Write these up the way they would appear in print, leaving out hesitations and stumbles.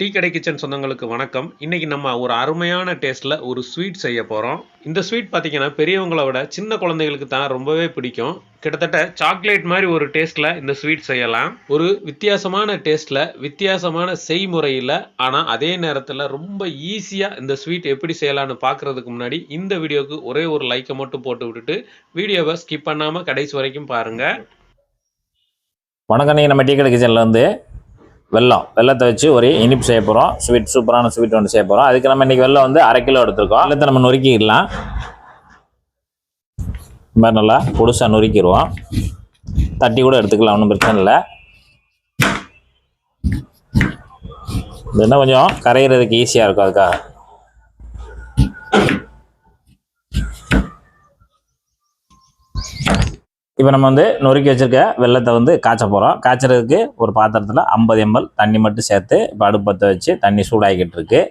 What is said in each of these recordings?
Tea கடை kitchen சொந்தங்களுக்கு வணக்கம். இன்னைக்கு நம்ம ஒரு அருமையான டேஸ்ட்டில் ஒரு ஸ்வீட் செய்ய போகிறோம். இந்த ஸ்வீட் பார்த்தீங்கன்னா பெரியவங்களை விட சின்ன குழந்தைகளுக்கு தான் ரொம்பவே பிடிக்கும். கிட்டத்தட்ட சாக்லேட் மாதிரி ஒரு டேஸ்ட்டில் இந்த ஸ்வீட் செய்யலாம். ஒரு வித்தியாசமான டேஸ்ட்டில் வித்தியாசமான செய்முறையில், ஆனால் அதே நேரத்தில் ரொம்ப ஈஸியாக இந்த ஸ்வீட் எப்படி செய்யலான்னு பார்க்குறதுக்கு முன்னாடி இந்த வீடியோவுக்கு ஒரே ஒரு லைக்கை மட்டும் போட்டு விட்டுட்டு வீடியோவை ஸ்கிப் பண்ணாமல் கடைசி வரைக்கும் பாருங்கள். வணக்கம். நீங்கள் நம்ம டீ கடை கிச்சனில் வந்து வெள்ளத்தை வச்சு ஒரு இனிப்பு செய்ய போகிறோம். சூப்பரான ஸ்வீட் ஒன்று செய்ய போகிறோம். அதுக்கு நம்ம இன்றைக்கி வெள்ளம் வந்து 1/2 கிலோ எடுத்துருக்கோம். வெள்ளத்தை நம்ம நொறுக்கிடலாம். இந்த மாதிரி நல்லா பொடுசாக நொறுக்கிடுவோம். தட்டி கூட எடுத்துக்கலாம், ஒன்றும் பிரச்சனை இல்லை. இது என்ன கொஞ்சம் கரையிறதுக்கு ஈஸியாக இருக்கும், அதுக்காக. இப்போ நம்ம வந்து நொறுக்கி வச்சுருக்க வெள்ளத்தை வந்து காய்ச்ச போகிறோம். காய்ச்சறதுக்கு ஒரு பாத்திரத்தில் 50 ml தண்ணி மட்டும் சேர்த்து இப்போ அடுப்பு பற்ற வச்சு தண்ணி சூடாகிக்கிட்டு இருக்கு.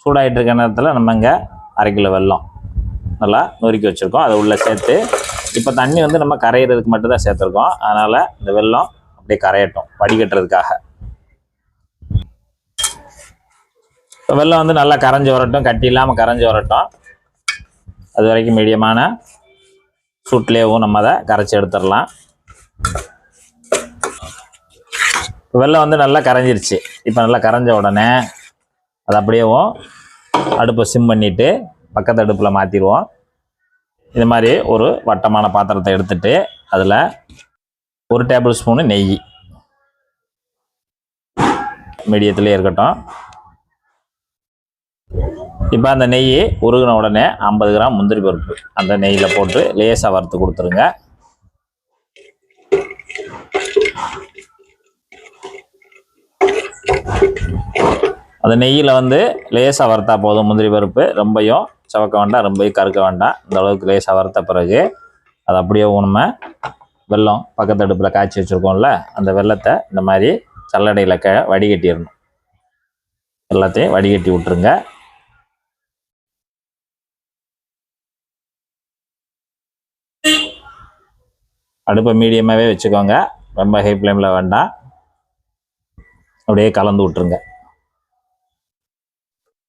சூடாகிட்டு இருக்க நேரத்தில் நம்ம இங்கே 1/2 கிலோ வெல்லம் நல்லா நொறுக்கி வச்சுருக்கோம். அதை உள்ளே சேர்த்து இப்போ தண்ணி வந்து நம்ம கரையிறதுக்கு மட்டும் தான் சேர்த்துருக்கோம். அதனால் இந்த வெல்லம் அப்படியே கரையட்டும், வடிகட்டுறதுக்காக. இப்போ வெல்லம் வந்து நல்லா கரைஞ்சி வரட்டும், கட்டி இல்லாமல் கரைஞ்சி வரட்டும். அது வரைக்கும் மீடியமான சூட்லேயும் நம்ம அதை கரைச்சி எடுத்துடலாம். வெல்லம் வந்து நல்லா கரைஞ்சிருச்சு. இப்போ நல்லா கரைஞ்ச உடனே அதை அப்படியேவும் அடுப்பை சிம் பண்ணிவிட்டு பக்கத்து அடுப்பில் மாற்றிடுவோம். இது மாதிரி ஒரு வட்டமான பாத்திரத்தை எடுத்துட்டு அதில் 1 டேபிள் ஸ்பூனு நெய் மீடியத்துலேயே இருக்கட்டும். இப்போ அந்த நெய் உருகின உடனே 50 கிராம் முந்திரி பருப்பு அந்த நெய்யில் போட்டு லேசாக வறுத்து கொடுத்துருங்க. அந்த நெய்யில் வந்து லேசாக வறுத்தா போதும். முந்திரி பருப்பு ரொம்பையும் சவக்க வேண்டாம், ரொம்பையும் கருக்க வேண்டாம். இந்த அளவுக்கு லேசாக வறுத்த பிறகு அது அப்படியே நம்ம வெல்லம் பக்கத்து அடுப்பில் காய்ச்சி வச்சுருக்கோம்ல, அந்த வெல்லத்தை இந்த மாதிரி சல்லடையில் வடிகட்டிடணும். எல்லாத்தையும் வடிகட்டி விட்டுருங்க. அடுப்பை மீடியமாகவே வச்சுக்கோங்க, ரொம்ப ஹை ஃப்ளேமில் வேண்டாம். அப்படியே கலந்து விட்டுருங்க.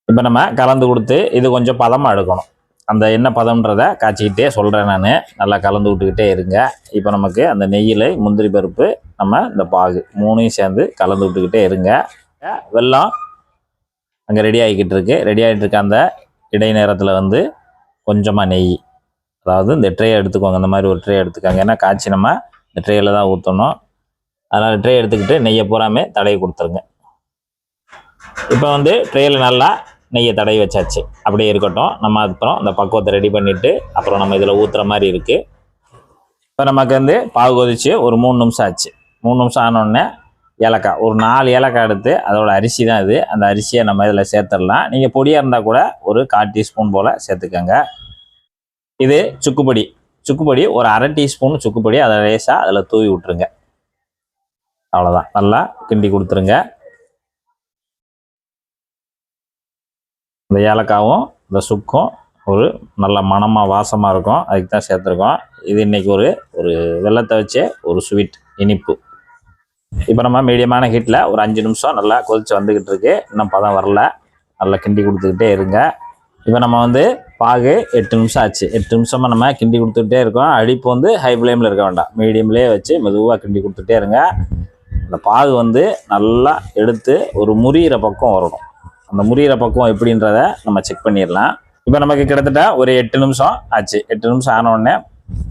இப்போ நம்ம கலந்து கொடுத்து இது கொஞ்சம் பதமாக எடுக்கணும். அந்த என்ன பதம்ன்றதை காய்ச்சிக்கிட்டே சொல்கிறேன் நான். நல்லா கலந்து விட்டுக்கிட்டே இருங்க. இப்போ நமக்கு அந்த நெய்யில் முந்திரி பருப்பு நம்ம இந்த பாகு 3ஐயும் சேர்ந்து கலந்து விட்டுக்கிட்டே இருங்க. வெல்லம் அங்கே ரெடி ஆகிக்கிட்டு இருக்கு. ரெடி ஆகிட்டு இருக்க அந்த இடை நேரத்தில் வந்து கொஞ்சமாக நெய், அதாவது இந்த ட்ரே எடுத்துக்கோங்க. இந்த மாதிரி ஒரு ட்ரே எடுத்துக்கோங்க. ஏன்னா காய்ச்சி நம்ம இந்த ட்ரேயில் தான் ஊற்றணும். அதனால் ட்ரே எடுத்துக்கிட்டு நெய்யை பூராமே தடவி கொடுத்துருங்க. இப்போ வந்து ட்ரேயில் நல்லா நெய்யை தடவி வச்சாச்சு. அப்படியே இருக்கட்டும். நம்ம அப்புறம் இந்த பக்குவத்தை ரெடி பண்ணிவிட்டு அப்புறம் நம்ம இதில் ஊற்றுற மாதிரி இருக்குது. இப்போ நமக்கு வந்து பாகு கொதிச்சு ஒரு 3 நிமிஷம் ஆச்சு. 3 நிமிஷம் ஆனோடனே ஏலக்காய் ஒரு 4 ஏலக்காய் எடுத்து, அதோட அரிசி தான் இது, அந்த அரிசியை நம்ம இதில் சேர்த்துடலாம். நீங்கள் பொடியாக இருந்தால் கூட ஒரு 1/4 டீஸ்பூன் போல் சேர்த்துக்கோங்க. இது சுக்குப்பொடி ஒரு 1/2 டீஸ்பூன் சுக்குப்பொடி, அதை லேசாக அதில் தூவி விட்டுருங்க. அவ்வளோதான். நல்லா கிண்டி கொடுத்துருங்க. இந்த ஏலக்காவும் இந்த சுக்கும் ஒரு நல்ல மணமாக வாசமாக இருக்கும், அதுக்கு தான் சேர்த்துருக்கோம். இது இன்றைக்கி ஒரு வெல்லத்தை வச்சே ஒரு ஸ்வீட் இனிப்பு. இப்போ நம்ம மீடியமான ஹீட்டில் ஒரு 5 நிமிஷம் நல்லா கொதித்து வந்துக்கிட்டு இருக்கு. இன்னும் பதம் வரல. நல்லா கிண்டி கொடுத்துக்கிட்டே இருங்க. இப்போ நம்ம வந்து பாகு 8 நிமிஷம் ஆச்சு. 8 நிமிஷமாக நம்ம கிண்டி கொடுத்துக்கிட்டே இருக்கோம். அடுப்பு வந்து ஹை ஃப்ளேமில் இருக்க வேண்டாம், மீடியம்லேயே வச்சு மெதுவாக கிண்டி கொடுத்துட்டே இருங்க. அந்த பாகு வந்து நல்லா எடுத்து ஒரு முறிகிற பக்கம் வரணும். அந்த முறிகிற பக்கம் எப்படின்றத நம்ம செக் பண்ணிடலாம். இப்போ நமக்கு கிட்டத்தட்ட ஒரு 8 நிமிஷம் ஆச்சு. 8 நிமிஷம் ஆனோடனே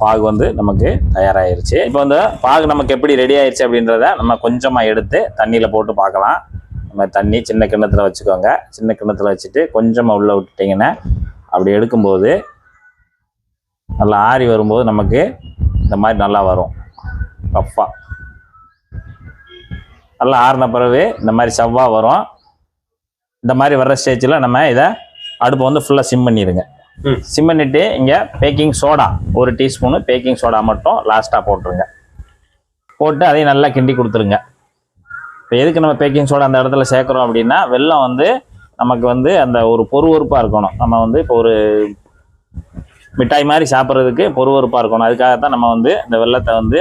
பாகு வந்து நமக்கு தயாராகிருச்சு. இப்போ வந்து பாகு நமக்கு எப்படி ரெடி ஆயிடுச்சு அப்படின்றத நம்ம கொஞ்சமாக எடுத்து தண்ணியில் போட்டு பார்க்கலாம். நம்ம தண்ணி சின்ன கிண்ணத்தில் வச்சுக்கோங்க. சின்ன கிண்ணத்தில் வச்சுட்டு கொஞ்சமாக உள்ளே விட்டுட்டிங்கன்னா அப்படி எடுக்கும்போது நல்லா ஆறி வரும்போது நமக்கு இந்த மாதிரி நல்லா வரும். ரஃப்பாக நல்லா ஆறின பிறகு இந்த மாதிரி செவ்வாய் வரும். இந்த மாதிரி வர்ற ஸ்டேஜில் நம்ம இதை அடுப்பை வந்து ஃபுல்லாக சிம் பண்ணிடுங்க. சிம் பண்ணிவிட்டு இங்கே baking soda 1 teaspoon baking soda மட்டும் லாஸ்ட்டாக போட்டுருங்க. போட்டு அதையும் நல்லா கிண்டி கொடுத்துருங்க. இப்போ எதுக்கு நம்ம பேக்கிங் சோடா அந்த இடத்துல சேர்க்குறோம் அப்படின்னா, வெல்லம் வந்து நமக்கு வந்து அந்த ஒரு பொறுவொறுப்பாக இருக்கணும். நம்ம வந்து இப்போ ஒரு மிட்டாய் மாதிரி சாப்பிட்றதுக்கு பொறுவொறுப்பாக இருக்கணும். அதுக்காகத்தான் நம்ம வந்து இந்த வெல்லத்தை வந்து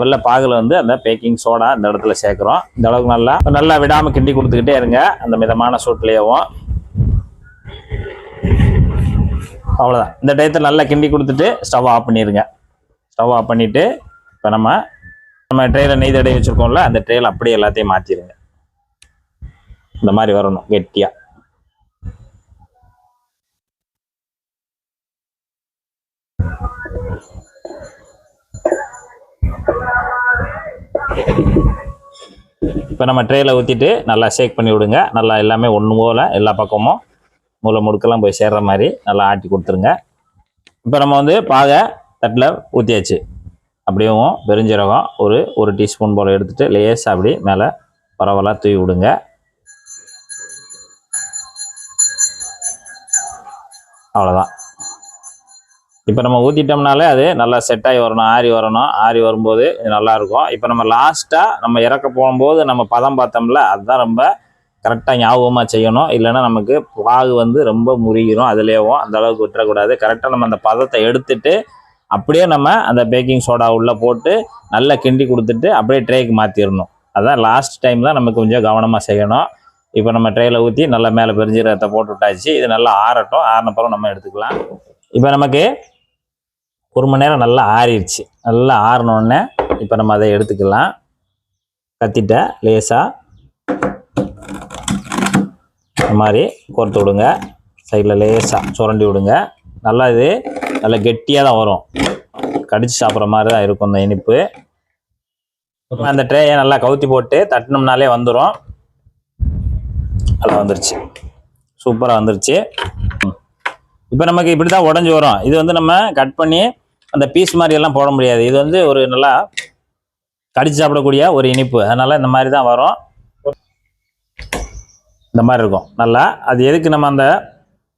வெள்ளை பாகில் வந்து அந்த பேக்கிங் சோடா இந்த இடத்துல சேர்க்குறோம். இந்த அளவுக்கு நல்லா விடாமல் கிண்டி கொடுத்துக்கிட்டே இருங்க அந்த மிதமான சூட்லேயேவும். அவ்வளோதான். இந்த டயத்தில் நல்லா கிண்டி கொடுத்துட்டு ஸ்டவ் ஆஃப் பண்ணிடுங்க. ஸ்டவ் ஆஃப் பண்ணிவிட்டு இப்போ நம்ம ட்ரேயில் நெய் தடவி வச்சுருக்கோம்ல, அந்த ட்ரேயில் அப்படியே எல்லாத்தையும் மாற்றிடுங்க. இந்த மாதிரி வரணும் கெட்டியாக. இப்போ நம்ம ட்ரேயில் ஊற்றிட்டு நல்லா ஷேக் பண்ணி விடுங்க. நல்லா எல்லாமே ஒன்று போல் எல்லா பக்கமும் மூளை முடுக்கெல்லாம் போய் சேர்ற மாதிரி நல்லா ஆட்டி கொடுத்துருங்க. இப்போ நம்ம வந்து பாகை தட்டில் ஊற்றியாச்சு. அப்படியும் பெருஞ்சீரகம் ஒரு டீஸ்பூன் போல் எடுத்துகிட்டு லேசாக அப்படி மேலே பரவலாக தூவி விடுங்க. அவ்வளோதான். இப்போ நம்ம ஊற்றிட்டோம்னாலே அது நல்லா செட்டாகி வரணும், ஆறி வரும்போது நல்லாயிருக்கும். இப்போ நம்ம லாஸ்ட்டாக நம்ம இறக்க போகும்போது நம்ம பதம் பார்த்தோம்ல, அதுதான் ரொம்ப கரெக்டாக ஞாபகமாக செய்யணும். இல்லைன்னா நமக்கு பாகு வந்து ரொம்ப முறிகிறோம், அதுலேயும் அந்த அளவுக்கு விட்டுறக்கூடாது. கரெக்டாக நம்ம அந்த பதத்தை எடுத்துட்டு அப்படியே நம்ம அந்த பேக்கிங் சோடா உள்ளே போட்டு நல்லா கிண்டி கொடுத்துட்டு அப்படியே ட்ரேக்கு மாற்றிடணும். அதுதான் லாஸ்ட் டைம் தான் நமக்கு கொஞ்சம் கவனமாக செய்யணும். இப்போ நம்ம ட்ரேயில் ஊற்றி நல்லா மேலே பெருஞ்சீரகத்தை போட்டு விட்டாச்சு. இது நல்லா ஆறட்டும். ஆறினப்புறம் நம்ம எடுத்துக்கலாம். இப்போ நமக்கு 1 மணி நேரம் நல்லா ஆறிடுச்சு. நல்லா ஆறினோடனே இப்போ நம்ம அதை எடுத்துக்கலாம். கத்திட்ட லேசாக இந்த மாதிரி கோர்த்து விடுங்க. சைடில் லேசாக சுரண்டி விடுங்க. நல்லா இது நல்லா கெட்டியாக தான் வரும். கடிச்சு சாப்பிட்ற மாதிரி தான் இருக்கும் அந்த இனிப்பு. அந்த ட்ரேயை நல்லா கவுத்தி போட்டு தட்டினோம்னாலே வந்துடும். நல்லா வந்துருச்சு, சூப்பராக வந்துருச்சு. இப்போ நமக்கு இப்படி தான் உடஞ்சி வரும். இது வந்து நம்ம கட் பண்ணி அந்த பீஸ் மாதிரி எல்லாம் போட முடியாது. இது வந்து ஒரு நல்லா கடிச்சு சாப்பிடக்கூடிய ஒரு இனிப்பு. அதனால் இந்த மாதிரி தான் வரும். இந்த மாதிரி இருக்கும் நல்லா. அது எதுக்கு நம்ம அந்த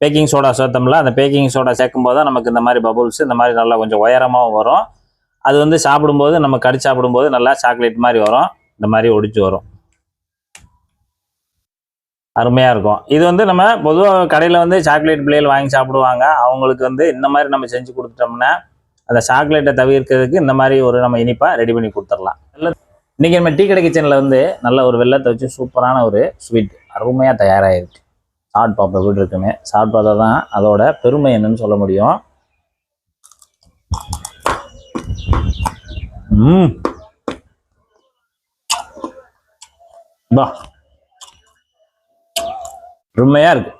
பேக்கிங் சோடா சேர்த்தோம்ல, அந்த பேக்கிங் சோடா சேர்க்கும் போது தான் நமக்கு இந்த மாதிரி பபுள்ஸ் இந்த மாதிரி நல்லா கொஞ்சம் உயரமாகவும் வரும். அது வந்து சாப்பிடும்போது நம்ம கடிச்சு சாப்பிடும்போது நல்லா சாக்லேட் மாதிரி வரும். இந்த மாதிரி ஒடிச்சு வரும். அருமையாக இருக்கும். இது வந்து நம்ம பொதுவாக கடையில் வந்து சாக்லேட் பிள்ளைகள் வாங்கி சாப்பிடுவாங்க. அவங்களுக்கு வந்து இந்த மாதிரி நம்ம செஞ்சு கொடுத்துட்டோம்னா அந்த சாக்லேட்டை தவிர்க்கிறதுக்கு இந்த மாதிரி ஒரு நம்ம இனிப்பாக ரெடி பண்ணி கொடுத்துடலாம். இன்றைக்கி நம்ம டீ கடை கிச்சனில் வந்து நல்ல ஒரு வெள்ளத்தை வச்சு சூப்பரான ஒரு ஸ்வீட் அருமையாக தயாராகிருக்கு. சாப்பிட்டு பார்ப்போம் எப்படி இருக்குன்னு. சாப்பிட்டு பார்த்தா தான் அதோட பெருமை என்னன்னு சொல்ல முடியும். அருமையாக இருக்குது.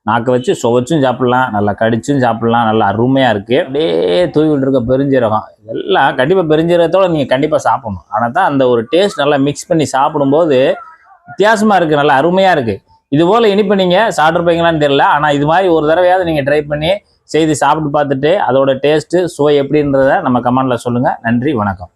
நாக்கை வச்சு சுவைச்சும் சாப்பிட்லாம், நல்லா கடிச்சும் சாப்பிட்லாம். நல்லா அருமையாக இருக்குது. அப்படியே தூவி விட்டுருக்க பெருஞ்சீரகம் இதெல்லாம் கண்டிப்பாக பெருஞ்சீரகத்தோடு நீங்கள் கண்டிப்பாக சாப்பிடணும். ஆனால் தான் அந்த ஒரு டேஸ்ட் நல்லா மிக்ஸ் பண்ணி சாப்பிடும்போது வித்தியாசமாக இருக்குது, நல்லா அருமையாக இருக்குது. இது போல் இனிப்பு நீங்கள் சாப்பிட்ருப்பீங்களான்னு தெரியல. ஆனால் இது மாதிரி ஒரு தடவையாவது நீங்கள் ட்ரை பண்ணி செய்து சாப்பிட்டு பார்த்துட்டு அதோட டேஸ்ட்டு சுவை எப்படின்றத நம்ம கமெண்டில் சொல்லுங்கள். நன்றி, வணக்கம்.